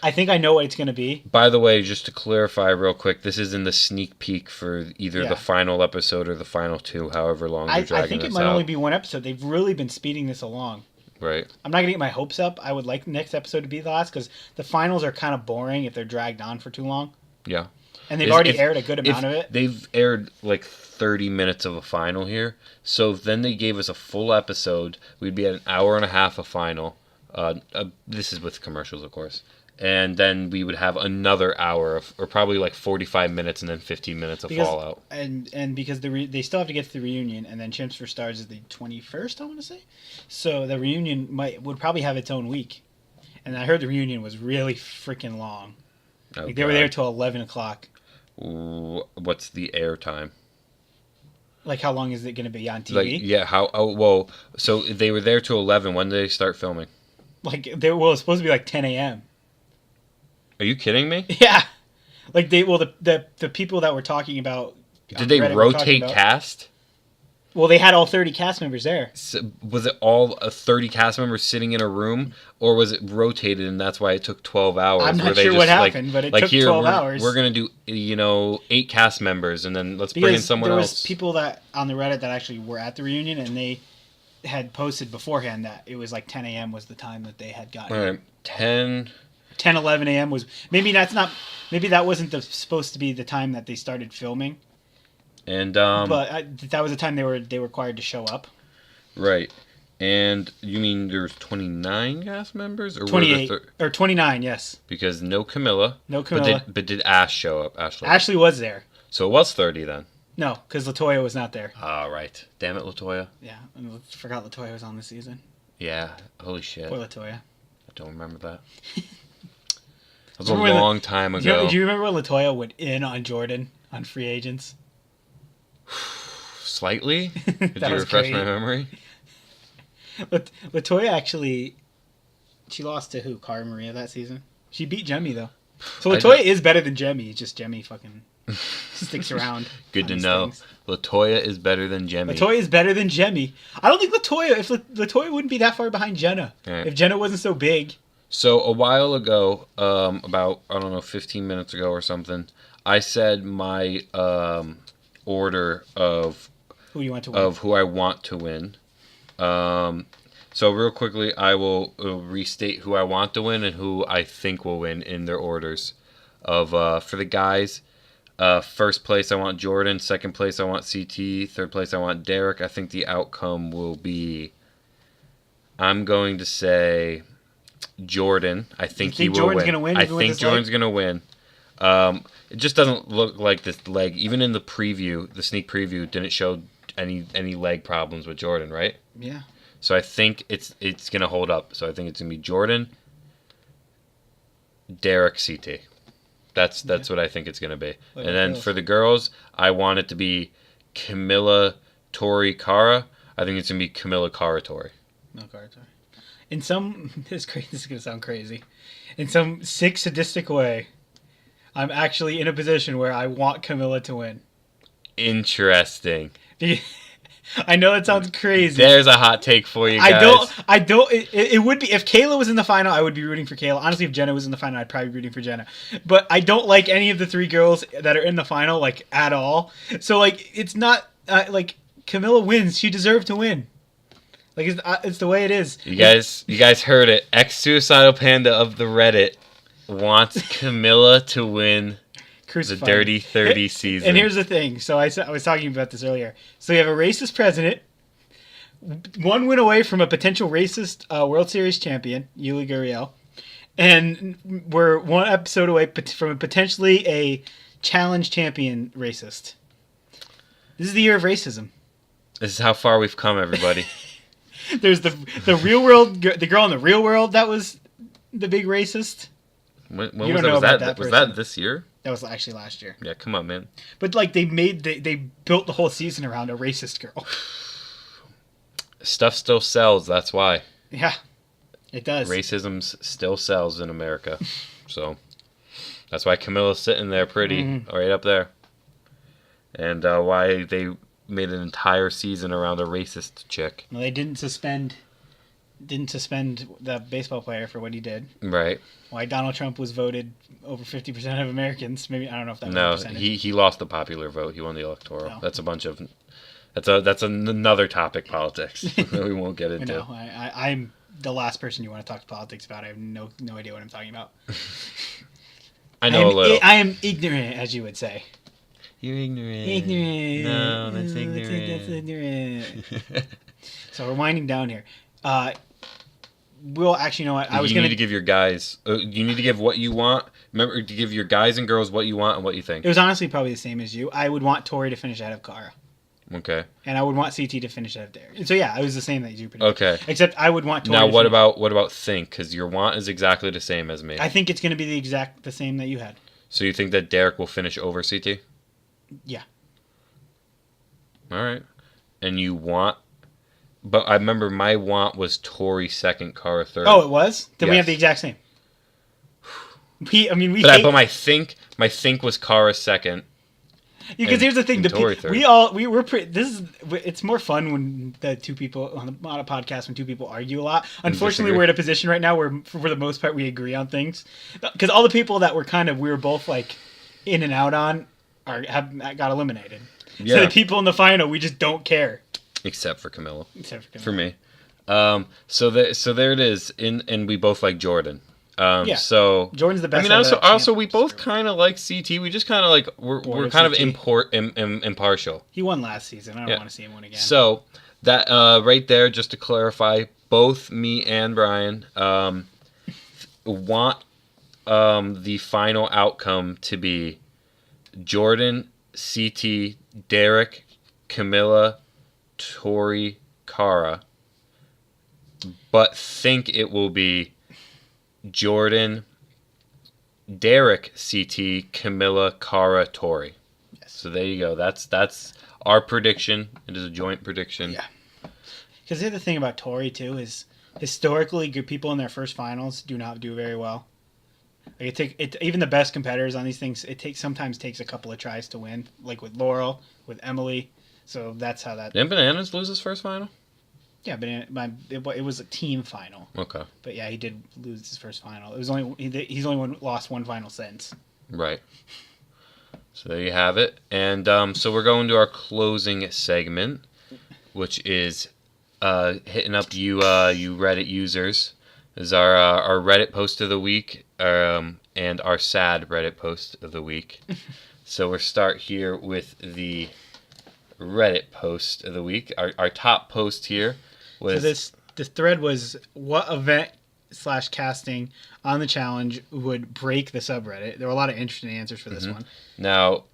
I think I know what it's going to be. By the way, just to clarify real quick, this is in the sneak peek for either Yeah. the final episode or the final two, however long they're dragging I think it this might out. only be one episode. They've really been speeding this along. Right. I'm not going to get my hopes up. I would like the next episode to be the last because the finals are kind of boring if they're dragged on for too long. Yeah. And they've already aired a good amount of it. They've aired like 30 minutes of a final here. So if then they gave us a full episode, we'd be at an hour and a half of final. This is with commercials, of course. And then we would have another hour of, or probably like 45 minutes and then 15 minutes of Fallout. And because they still have to get to the reunion, and then Chimps for Stars is the 21st, I want to say. So the reunion would probably have its own week. And I heard the reunion was really freaking long. Oh, they were there till 11 o'clock. What's the air time? Like, how long is it going to be on TV? Like, yeah, how? Oh, whoa. So they were there till 11. When did they start filming? Like, it's supposed to be like 10 a.m. Are you kidding me? Yeah. Like, the people that were talking about... Did they rotate cast? Well, they had all 30 cast members there. So was it all 30 cast members sitting in a room, or was it rotated and that's why it took 12 hours? I'm not sure what happened, but it took 12 hours. We're going to do, 8 cast members, and then let's bring in someone else. There was people that on the Reddit that actually were at the reunion, and they had posted beforehand that it was like 10 a.m. was the time that they had gotten. All right, 10, 11 a.m. was... Maybe that wasn't supposed to be the time that they started filming. And but that was the time they were required to show up. Right. And you mean there's 29 cast members? Or 28. Or 29, yes. Because no Camilla. No Camilla. But did Ash show up? Ashley was there. So it was 30 then? No, because LaToya was not there. Ah, right. Damn it, LaToya. Yeah, I forgot LaToya was on this season. Yeah, holy shit. Poor LaToya. I don't remember that. That was a long time ago. Do you remember when LaToya went in on Jordan on Free Agents? Slightly? Did you refresh my memory? LaToya actually... She lost to who? Cara Maria that season? She beat Jemmy, though. So LaToya is better than Jemmy. Just Jemmy fucking sticks around. Good to know. Things. LaToya is better than Jemmy. LaToya is better than Jemmy. I don't think LaToya... If LaToya wouldn't be that far behind Jenna. Right. If Jenna wasn't so big. So a while ago, about, 15 minutes ago or something, I said my order of who you want to win. Of who I want to win. So real quickly, I will restate who I want to win and who I think will win in their orders. For the guys, first place I want Jordan, second place I want CT, third place I want Derek. I think the outcome will be, I'm going to say Jordan. I think he will win. I think Jordan's going to win. It just doesn't look like this leg. Even in the preview, the sneak preview, didn't show any leg problems with Jordan, right? Yeah. So I think it's gonna hold up. So I think it's gonna be Jordan, Derek, CT. That's what I think it's gonna be. And then for the girls, I want it to be Camilla, Tori, Cara. I think it's gonna be Camilla, Cara, Tori. No, Cara, Tori. In some, this is gonna sound crazy. In some sick, sadistic way, I'm actually in a position where I want Camilla to win. Interesting. I know that sounds crazy. There's a hot take for you guys. I don't. It would be if Kayla was in the final, I would be rooting for Kayla. Honestly, if Jenna was in the final, I'd probably be rooting for Jenna. But I don't like any of the three girls that are in the final, like, at all. So, like, it's not like Camilla wins. She deserved to win. Like, it's the way it is. You guys heard it. Ex-Suicidal Panda of the Reddit wants Camilla to win the Dirty 30 season. And here's the thing. So I was talking about this earlier. So you have a racist president, one win away from a potential racist World Series champion, Yuli Gurriel, and we're one episode away from potentially a challenge champion racist. This is the year of racism. This is how far we've come, everybody. There's the real world, the girl in the real world that was the big racist. When was that? Was that this year? That was actually last year. Yeah, come on, man. But like they built the whole season around a racist girl. Stuff still sells. That's why. Yeah, it does. Racism still sells in America, so that's why Camilla's sitting there, pretty right up there, and why they made an entire season around a racist chick. No, they didn't suspend didn't suspend the baseball player for what he did. Right. Why Donald Trump was voted over 50% of Americans. Maybe, I don't know if that was a No, percentage. he lost the popular vote. He won the electoral. No. That's a bunch of... That's another topic, politics. We won't get into. No, I'm the last person you want to talk politics about. I have no idea what I'm talking about. I know a little. I am ignorant, as you would say. You're ignorant. Ignorant. No, that's That's ignorant. ignorant. So we're winding down here. We'll actually, you know what? You need to give your guys... you need to give what you want. Remember to give your guys and girls what you want and what you think. It was honestly probably the same as you. I would want Tori to finish ahead of Kara. Okay. And I would want CT to finish ahead of Derek. So yeah, it was the same that you predicted. Okay. Except I would want Tori now, to what finish. about think? Because your want is exactly the same as me. I think it's going to be the same that you had. So you think that Derek will finish over CT? Yeah. All right. And you want... But I remember my want was Tori second, Kara third. Oh, it was? Then we Yes. have the exact same. But my think was Kara second. Because here's the thing: it's more fun when the two people on a podcast when two people argue a lot. Unfortunately, we're in a position right now where, for the most part, we agree on things. Because all the people that we were both like in and out on got eliminated. Yeah. So the people in the final, we just don't care. Except for Camilla. For me. So there it is. And we both like Jordan. Yeah. So Jordan's the best. I mean, also we both kind of like CT. We just kind of like we're kind of impartial. He won last season. I don't want to see him win again. So that right there, just to clarify, both me and Brian want the final outcome to be Jordan, CT, Derek, Camilla, Tori, Kara, but think it will be Jordan, Derek, CT, Camilla, Kara, Tori. Yes. So there you go. That's our prediction. It is a joint prediction. Yeah. Because the other thing about Tori too is historically, good people in their first finals do not do very well. Like even the best competitors on these things, sometimes takes a couple of tries to win. Like with Laurel, with Emily. So that's how that. Didn't Bananas lose his first final? Yeah, but it was a team final. Okay. But yeah, he did lose his first final. It was he's only lost one final since. Right. So there you have it. And so we're going to our closing segment, which is hitting up you Reddit users. This is our Reddit post of the week and our sad Reddit post of the week. So we'll start here with the Reddit post of the week. Our top post here was... So this thread was what event / casting on the challenge would break the subreddit. There were a lot of interesting answers for this one. Now,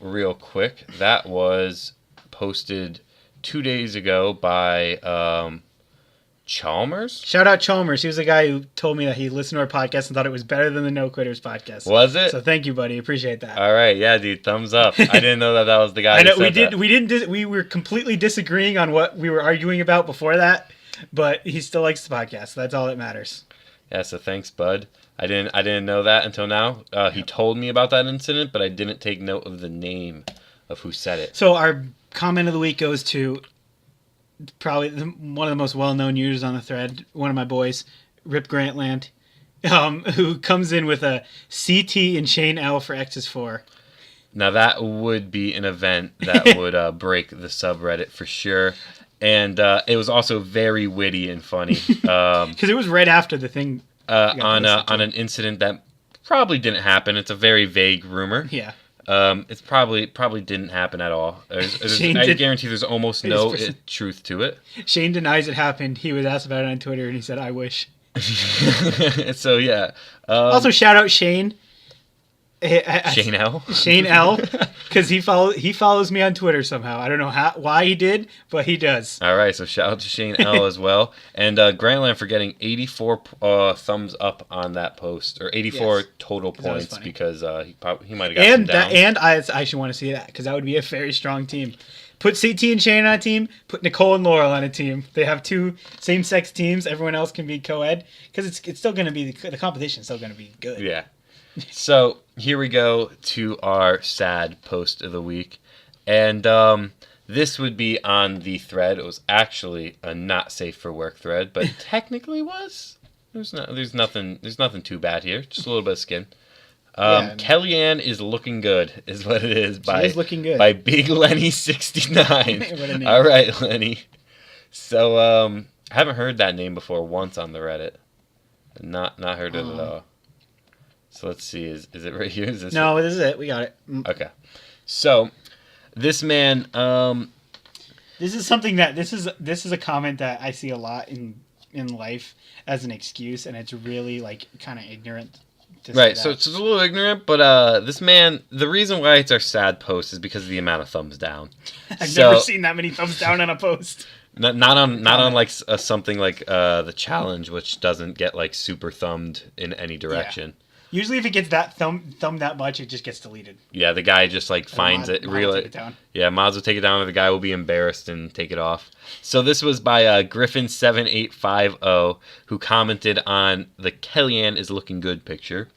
real quick, that was posted 2 days ago by Chalmers. Shout out Chalmers. He was the guy who told me that he listened to our podcast and thought it was better than the No Quitters podcast. Was it? So thank you, buddy. Appreciate that. All right, yeah, dude. Thumbs up. I didn't know that was the guy. I know who said that. We were completely disagreeing on what we were arguing about before that, but he still likes the podcast. So that's all that matters. Yeah. So thanks, bud. I didn't know that until now. He told me about that incident, but I didn't take note of the name of who said it. So our comment of the week goes to probably one of the most well-known users on the thread, one of my boys, Rip Grantland, who comes in with a CT and Shane L for X's 4. Now that would be an event that would break the subreddit for sure. And it was also very witty and funny. Because it was right after the thing. On an incident that probably didn't happen. It's a very vague rumor. Yeah. It's probably didn't happen at all. I guarantee there's almost no truth to it. Shane denies it happened. He was asked about it on Twitter, and he said, "I wish." So yeah. Also, shout out Shane. Shane L. Shane L. Because he follows me on Twitter somehow. I don't know why he did, but he does. All right, so shout out to Shane L. as well, and Grantland for getting 84 thumbs up on that post, or 84 total points because he might have got some down. And I actually want to see that because that would be a very strong team. Put CT and Shane on a team. Put Nicole and Laurel on a team. They have two same-sex teams. Everyone else can be co-ed because it's still going to be the competition. Still going to be good. Yeah. So here we go to our sad post of the week, and This would be on the thread. It was actually a not safe for work thread, but technically was. There's nothing too bad here. Just a little bit of skin. Kellyanne is looking good, is what it is. She is looking good. By Big Lenny 69. What a name. All right, Lenny. So I haven't heard that name before once on the Reddit. Not heard it at all. So let's see. Is it right here? Is this No, it? this is it. We got it. Okay. So this man. This is something that this is a comment that I see a lot in life as an excuse, and it's really like kind of ignorant. Right, so it's a little ignorant, but this man, the reason why it's our sad post is because of the amount of thumbs down. I've never seen that many thumbs down on a post. Not on like something like the challenge, which doesn't get like super thumbed in any direction. Yeah. Usually, if it gets that thumbed that much, it just gets deleted. Yeah, the guy just like finds it really. Mods will take it down, or the guy will be embarrassed and take it off. So this was by Griffin7850, who commented on the Kellyanne is looking good picture.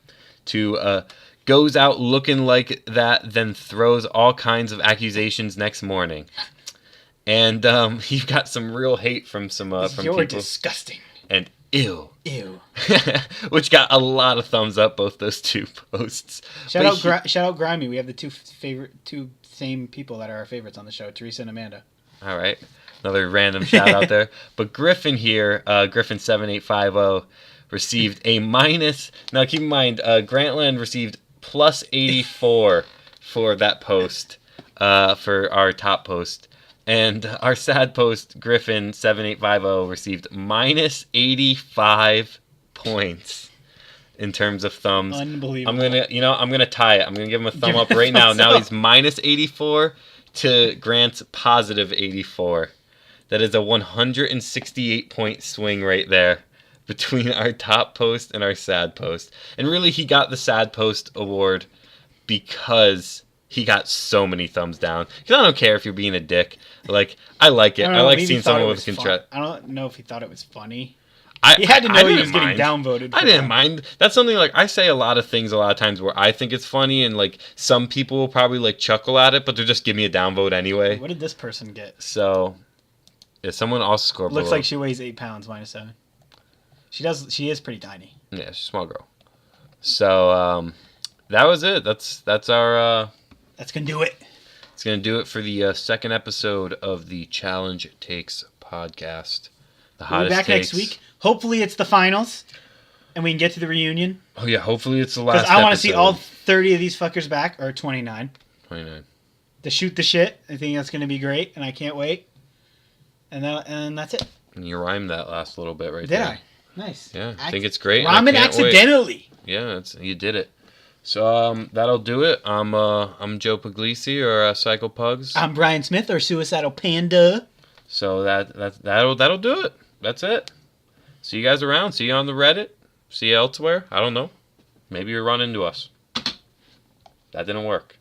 To goes out looking like that, then throws all kinds of accusations next morning. And he got some real hate from You're people. Disgusting. And ew. Ew. Which got a lot of thumbs up, both those two posts. Shout out Grimy. We have the two same people that are our favorites on the show, Teresa and Amanda. All right. Another random shout out there. But Griffin here, Griffin7850, received a minus. Now keep in mind, Grantland received plus 84 for that post, for our top post. And our sad post, Griffin7850, received minus 85 points in terms of thumbs. Unbelievable. I'm gonna tie it. I'm gonna give him a thumb up right now. Now he's minus 84 to Grant's positive 84. That is a 168 point swing right there between our top post and our sad post. And really, he got the sad post award because he got so many thumbs down. Because I don't care if you're being a dick. Like, I like it. I like seeing someone with control. I don't know if he thought it was funny. He had to know he was getting downvoted. I didn't mind. That's something like I say a lot of things a lot of times where I think it's funny, and like some people will probably like chuckle at it, but they'll just give me a downvote anyway. What did this person get? So, yeah, someone also scored. Looks like she weighs 8 pounds minus 7. She does. She is pretty tiny. Yeah, she's a small girl. So that was it. That's our. That's gonna do it. It's gonna do it for the second episode of the Challenge Takes podcast. The hottest We'll be back takes. next week. Hopefully, it's the finals, and we can get to the reunion. Oh yeah, hopefully it's the last. Because I want to see all 30 of these fuckers back, or 29. 29. To shoot the shit. I think that's gonna be great, and I can't wait. And that's it. And you rhymed that last little bit right there. Did I? Nice. Yeah, I think it's great. Rhyming accidentally. Wait. Yeah, you did it. So that'll do it. I'm Joe Puglisi or Cycle Pugs. I'm Brian Smith or Suicidal Panda. So that'll do it. That's it. See you guys around. See you on the Reddit. See you elsewhere. I don't know. Maybe you run into us. That didn't work.